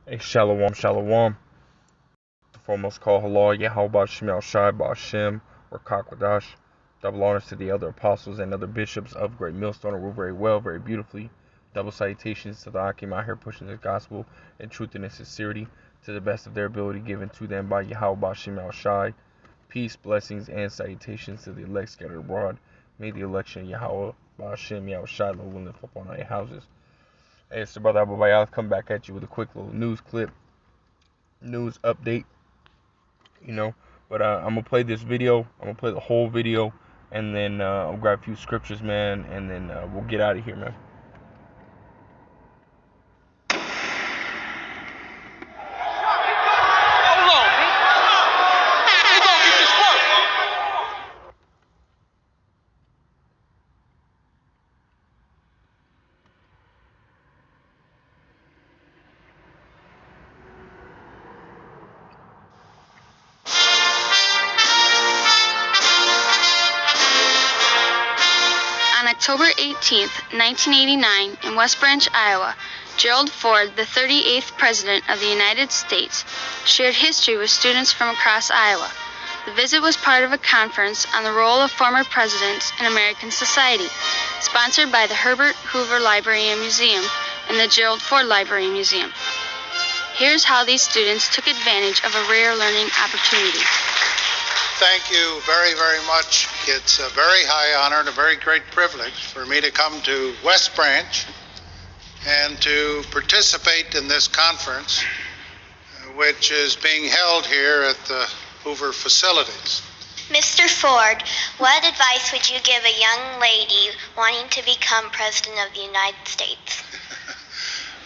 A shalom, shalom. The foremost call, halal, YAHAWASHI, bahasham, or Kakwadash. Double honors to the other apostles and other bishops of Great Millstone who rule very well, very beautifully. Double salutations to the Akim out here pushing the gospel in truth and in sincerity to the best of their ability given to them by YAHAWASHI. Peace, blessings, and salutations to the elect scattered abroad. May the election Yahweh, bahasham, Yahawashi, Lord, lift up on our houses. Hey, it's the brother I'll come back at you with a quick little news clip, news update, But I'm gonna play this video. I'm gonna play the whole video, and then I'll grab a few scriptures, man, and then we'll get out of here, man. On October 18, 1989, in West Branch, Iowa, Gerald Ford, the 38th President of the United States, shared history with students from across Iowa. The visit was part of a conference on the role of former presidents in American society, sponsored by the Herbert Hoover Library and Museum and the Gerald Ford Library and Museum. Here's how these students took advantage of a rare learning opportunity. Thank you very, very much. It's a very high honor and a very great privilege for me to come to West Branch and to participate in this conference, which is being held here at the Hoover facilities. Mr. Ford, what advice would you give a young lady wanting to become President of the United States?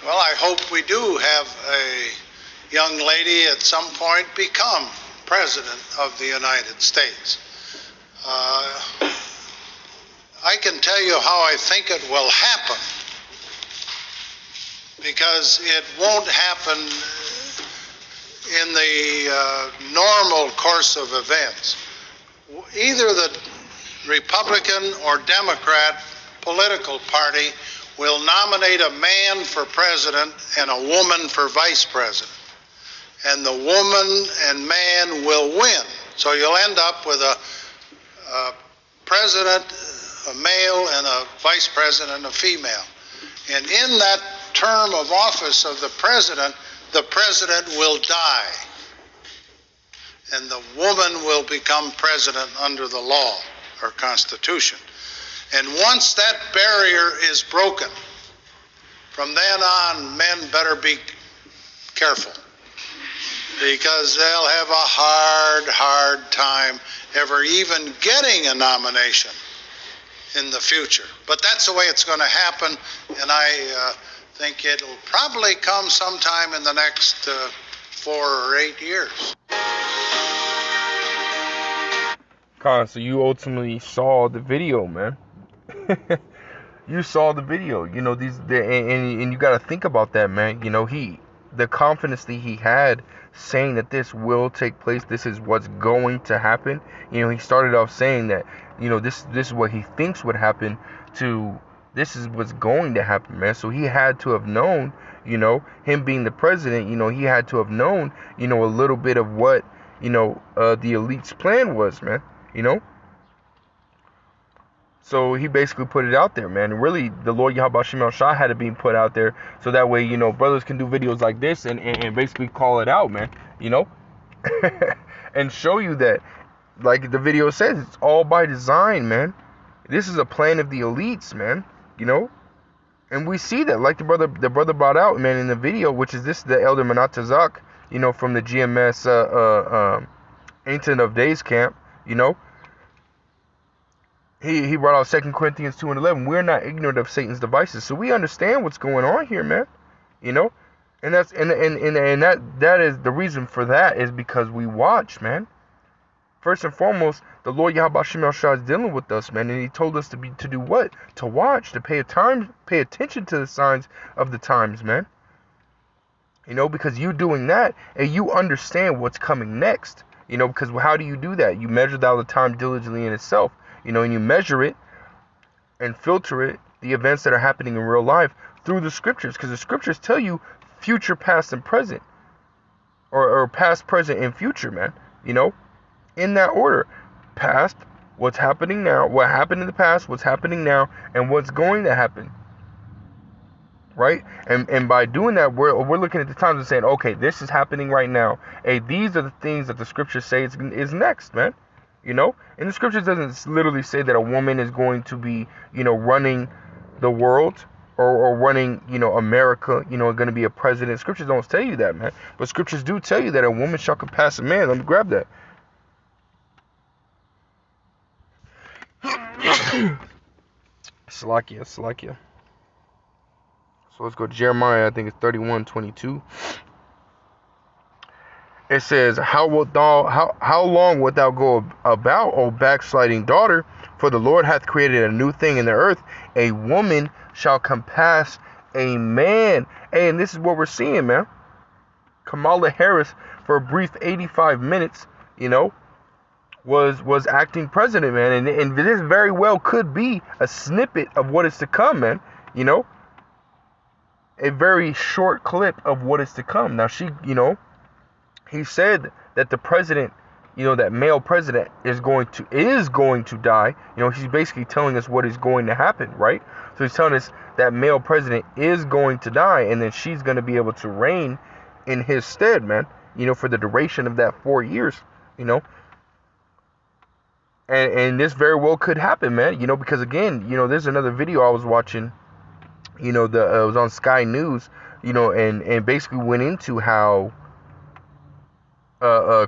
Well, I hope we do have a young lady at some point become President of the United States. I can tell you how I think it will happen, because it won't happen in the normal course of events. Either the Republican or Democrat political party will nominate a man for president and a woman for vice president, and the woman and man will win. So you'll end up with a president, a male, and a vice president, a female. And in that term of office of the president will die, and the woman will become president under the law or constitution. And once that barrier is broken, from then on, men better be careful, because they'll have a hard time ever even getting a nomination in the future. But that's the way it's going to happen, and I think it'll probably come sometime in the next 4 or 8 years. Con, so you ultimately saw the video, man. You saw the video, and you got to think about that, man. The confidence that he had saying that this will take place, this is what's going to happen. He started off saying that, this is what he thinks would happen, to this is what's going to happen, man. So he had to have known, him being the president, he had to have known, a little bit of what, the elite's plan was, man, So he basically put it out there, man. And really, the Lord YAHAWASHI had it being put out there so that way, brothers can do videos like this and basically call it out, man, and show you that, like the video says, it's all by design, man. This is a plan of the elites, man, and we see that, like the brother brought out, man, in the video, which is the elder Atha, from the GMS Ancient of Days camp, He brought out 2 Corinthians 2:11. We're not ignorant of Satan's devices, so we understand what's going on here, man. And that's and that is the reason for that is because we watch, man. First and foremost, the Lord YAHAWASHI is dealing with us, man, and He told us to do what? To watch, to pay attention to the signs of the times, man. Because you doing that and you understand what's coming next. Because how do you do that? You measure out the time diligently in itself. And you measure it and filter it, the events that are happening in real life, through the scriptures, because the scriptures tell you future, past, and present, or past, present, and future, man. You know, in that order. Past, what's happening now, what happened in the past, what's happening now, and what's going to happen. Right? And by doing that, we're looking at the times and saying, okay, this is happening right now. Hey, these are the things that the scriptures say is next, man. You know? And the scriptures doesn't literally say that a woman is going to be, running the world or running, America, going to be a president. Scriptures don't tell you that, man. But scriptures do tell you that a woman shall surpass a man. Let me grab that. Salakia. So let's go to Jeremiah, I think it's 31:22. It says, how long wilt thou go about, O backsliding daughter? For the Lord hath created a new thing in the earth. A woman shall compass a man. Hey, and this is what we're seeing, man. Kamala Harris, for a brief 85 minutes, was acting president, man. And this very well could be a snippet of what is to come, man. A very short clip of what is to come. Now, he said that the president, that male president is going to die. He's basically telling us what is going to happen, right? So he's telling us that male president is going to die, and then she's going to be able to reign in his stead, man, for the duration of that 4 years, And this very well could happen, man, because again, there's another video I was watching, it was on Sky News, and basically went into how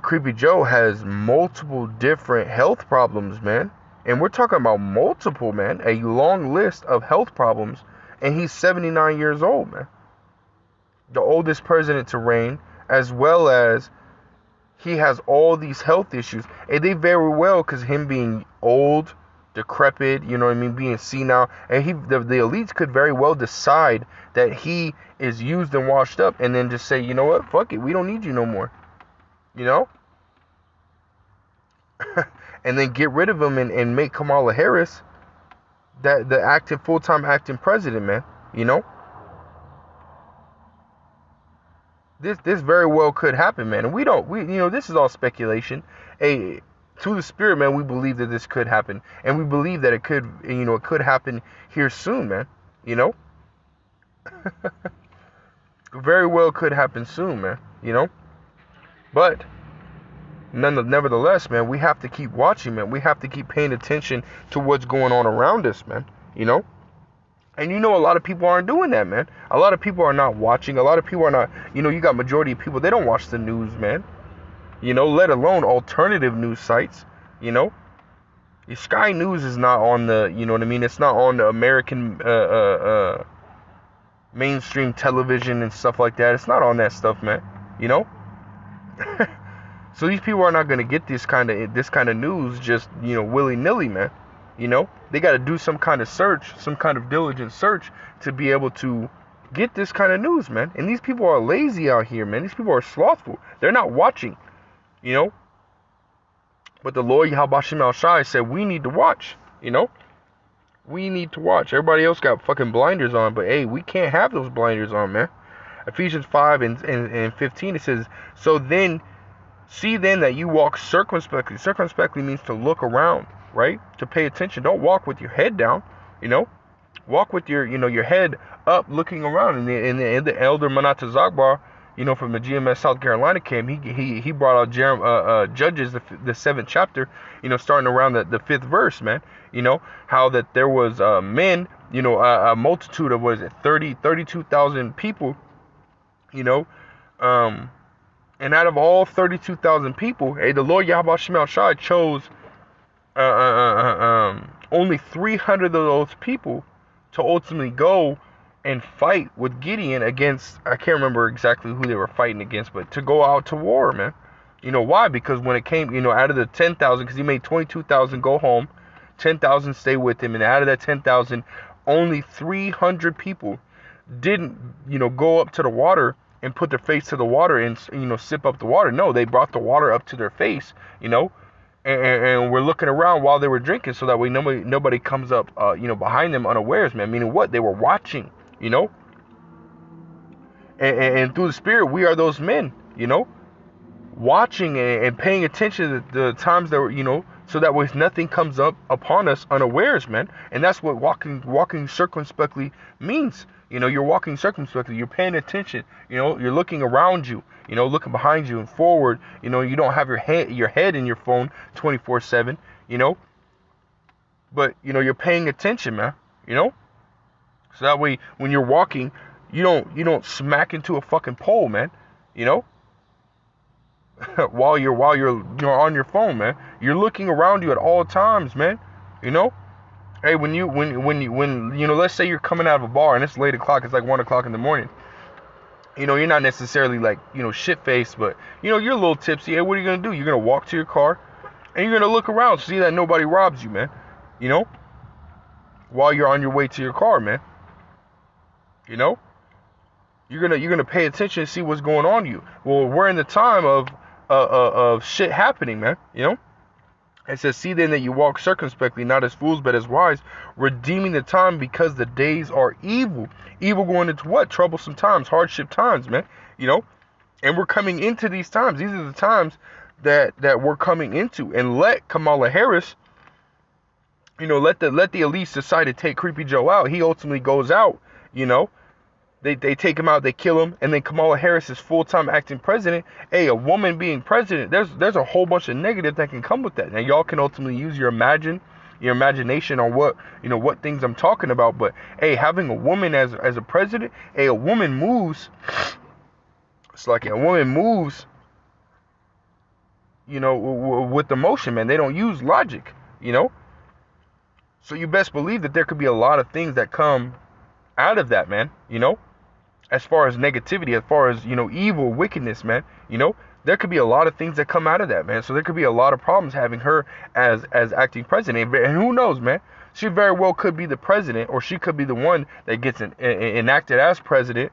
Creepy Joe has multiple different health problems, man. And we're talking about multiple, man. A long list of health problems. And he's 79 years old, man. The oldest president to reign, as well as he has all these health issues. And they very well, because him being old, decrepit, being senile, and the elites could very well decide that he is used and washed up, and then just say, you know what, fuck it, we don't need you no more. And then get rid of him and make Kamala Harris the full-time acting president, man. This very well could happen, man. And this is all speculation. To the spirit, man, we believe that this could happen, and we believe that it could happen here soon, man. Very well could happen soon, man. But nevertheless, man, we have to keep watching, man. We have to keep paying attention to what's going on around us, man. And a lot of people aren't doing that, man. A lot of people are not watching. A lot of people are not, you got majority of people, they don't watch the news, man. Let alone alternative news sites, Sky News is not on the, it's not on the American mainstream television and stuff like that. It's not on that stuff, man. So these people are not going to get this kind of news just, willy-nilly, man. They got to do some kind of search, some kind of diligent search to be able to get this kind of news, man. And these people are lazy out here, man. These people are slothful. They're not watching, But the Lord YAHAWASHI said we need to watch, We need to watch. Everybody else got fucking blinders on, but hey, we can't have those blinders on, man. Ephesians 5 and 15, it says, so then, see then that you walk circumspectly. Circumspectly means to look around, right? To pay attention. Don't walk with your head down, Walk with your head up, looking around. And the elder Manata Zagbar, from the GMS South Carolina came. He brought out Judges, the 7th chapter, starting around the 5th verse, man. How that there was men, a multitude of, 32,000 people, and out of all 32,000 people, the Lord YAHAWASHI chose only 300 of those people to ultimately go and fight with Gideon against, I can't remember exactly who they were fighting against, but to go out to war, man. Why? Because when it came, out of the 10,000, because he made 22,000 go home, 10,000 stay with him, and out of that 10,000, only 300 people didn't, go up to the water and put their face to the water and, sip up the water. No, they brought the water up to their face, and we're looking around while they were drinking, so that way nobody comes up, behind them unawares, man. Meaning what? They were watching, And through the Spirit, we are those men, watching and paying attention to the times that so that way nothing comes up upon us unawares, man. And that's what walking circumspectly means. You're walking circumspectly. You're paying attention. You're looking around you. Looking behind you and forward. You don't have your head in your phone 24/7. But you're paying attention, man. So that way when you're walking, you don't smack into a fucking pole, man. while you're on your phone, man. You're looking around you at all times, man. Hey, when let's say you're coming out of a bar and it's late o'clock, it's like 1 o'clock in the morning. You're not necessarily like, shit faced, but you're a little tipsy. Hey, what are you gonna do? You're gonna walk to your car and you're gonna look around, see that nobody robs you, man. While you're on your way to your car, man. You're gonna pay attention and see what's going on to you. Well, we're in the time of shit happening, man. It says, see then that you walk circumspectly, not as fools, but as wise, redeeming the time because the days are evil. Evil going into what? Troublesome times, hardship times, man. And we're coming into these times. These are the times that we're coming into. And let Kamala Harris, let the elites decide to take Creepy Joe out. He ultimately goes out, They take him out, they kill him, and then Kamala Harris is full-time acting president. Hey, a woman being president, there's a whole bunch of negative that can come with that. Now, y'all can ultimately use your imagination on what things I'm talking about. But hey, having a woman as a president, hey, a woman moves. It's like a woman moves, with emotion, man. They don't use logic, So you best believe that there could be a lot of things that come out of that, man. As far as negativity, as far as, evil, wickedness, man, there could be a lot of things that come out of that, man. So there could be a lot of problems having her as acting president. And who knows, man? She very well could be the president, or she could be the one that gets enacted as president,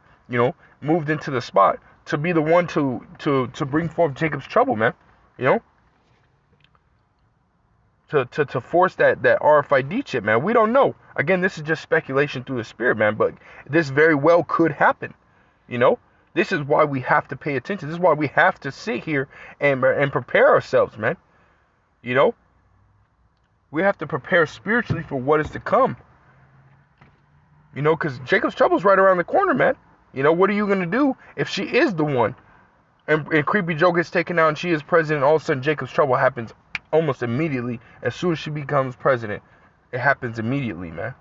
moved into the spot to be the one to bring forth Jacob's trouble, man. To force that RFID chip, man. We don't know. Again, this is just speculation through the Spirit, man. But this very well could happen. This is why we have to pay attention. This is why we have to sit here and prepare ourselves, man. We have to prepare spiritually for what is to come. Because Jacob's trouble's right around the corner, man. What are you going to do if she is the one? And Creepy Joe gets taken out and she is president. All of a sudden, Jacob's trouble happens almost immediately. As soon as she becomes president, it happens immediately, man.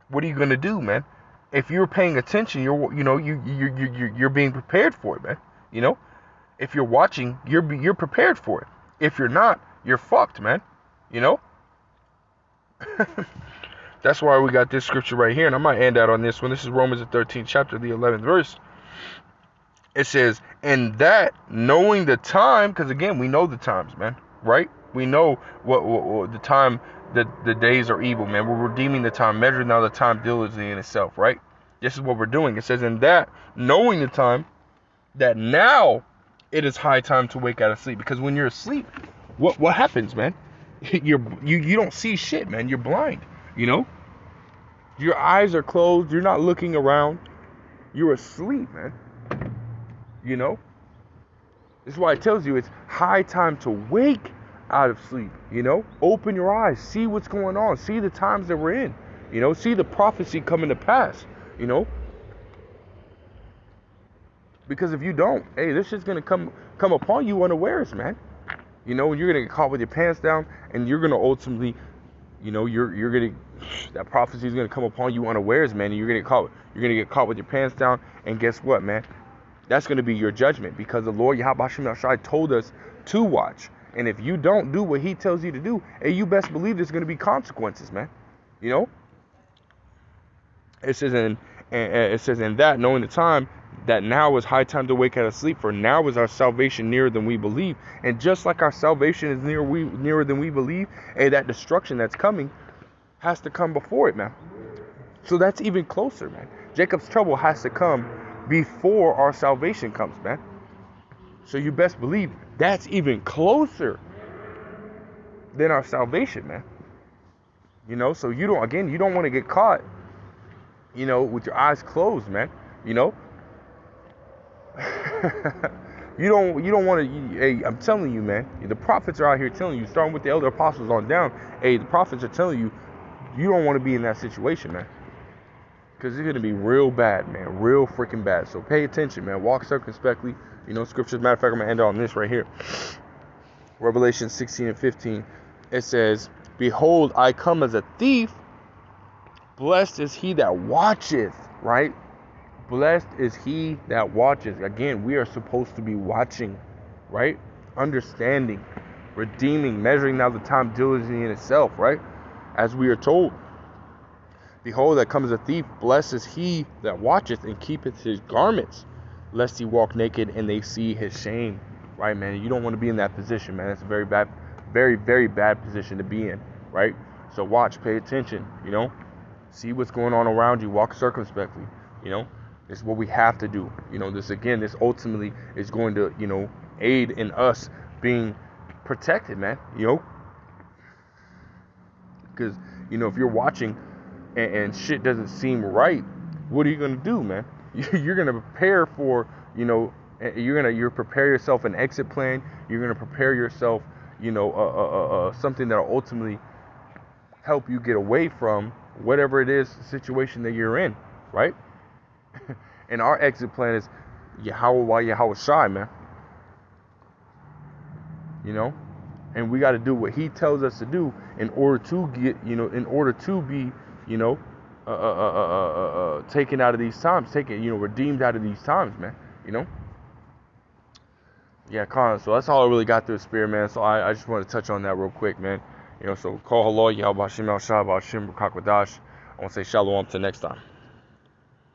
What are you gonna do, man? If you're paying attention, you're being prepared for it, man. If you're watching, you're prepared for it. If you're not, you're fucked, man. That's why we got this scripture right here, and I might end out on this one. This is Romans the 13th chapter, the 11th verse. It says, and that knowing the time, because again, we know the times, man, right? We know what the time, the days are evil, man. We're redeeming the time, measuring now the time diligently in itself, right? This is what we're doing. It says, and that knowing the time, that now it is high time to wake out of sleep. Because when you're asleep, what happens, man? You don't see shit, man. You're blind, Your eyes are closed. You're not looking around. You're asleep, man. This is why it tells you it's high time to wake out of sleep. Open your eyes, see what's going on, see the times that we're in, see the prophecy coming to pass, because if you don't, hey, this shit's gonna come upon you unawares, man. You're gonna get caught with your pants down, and you're gonna ultimately, you're gonna, that prophecy is gonna come upon you unawares, man, and you're gonna get caught with your pants down, and guess what, man? That's going to be your judgment, because the Lord YAHAWASHI told us to watch. And if you don't do what he tells you to do, hey, you best believe there's going to be consequences, man. It says in that knowing the time, that now is high time to wake out of sleep, for now is our salvation nearer than we believe. And just like our salvation is nearer than we believe, hey, that destruction that's coming has to come before it, man. So that's even closer, man. Jacob's trouble has to come before our salvation comes, man. So you best believe that's even closer than our salvation, man. So you don't want to get caught, with your eyes closed, man. You know, you don't want to. Hey, I'm telling you, man. The prophets are out here telling you, starting with the elder apostles on down. Hey, the prophets are telling you, you don't want to be in that situation, man. Because it's gonna be real bad, man. Real freaking bad. So pay attention, man. Walk circumspectly. You know, scriptures. Matter of fact, I'm gonna end on this right here. Revelation 16:15. It says, "Behold, I come as a thief. Blessed is he that watcheth." Right? Blessed is he that watches. Again, we are supposed to be watching, right? Understanding, redeeming, measuring now the time diligently in itself, right? As we are told, "Behold, that comes a thief. Blessed is he that watcheth and keepeth his garments, lest he walk naked and they see his shame." Right, man? You don't want to be in that position, man. It's a very bad, very, very bad position to be in, right? So watch, pay attention, you know? See what's going on around you. Walk circumspectly, you know? This is what we have to do. You know, this ultimately is going to, you know, aid in us being protected, man, you know? Because, you know, if you're watching and shit doesn't seem right, what are you going to do, man? You're going to prepare for, you know, you're prepare yourself an exit plan. You're going to prepare yourself, you know, something that will ultimately help you get away from whatever it is situation that you're in, right? And our exit plan is YAHAWAH, YAHAWASHI, man. You know, and we got to do what he tells us to do in order to get, you know, in order to be, you know, taken out of these times, redeemed out of these times, man. You know. Yeah, Con. So that's all I really got through the spirit, man. So I just want to touch on that real quick, man. You know, so call hello, YAHAWASHI, bahasham, bahasham, Barak. I want to say shalom till next time.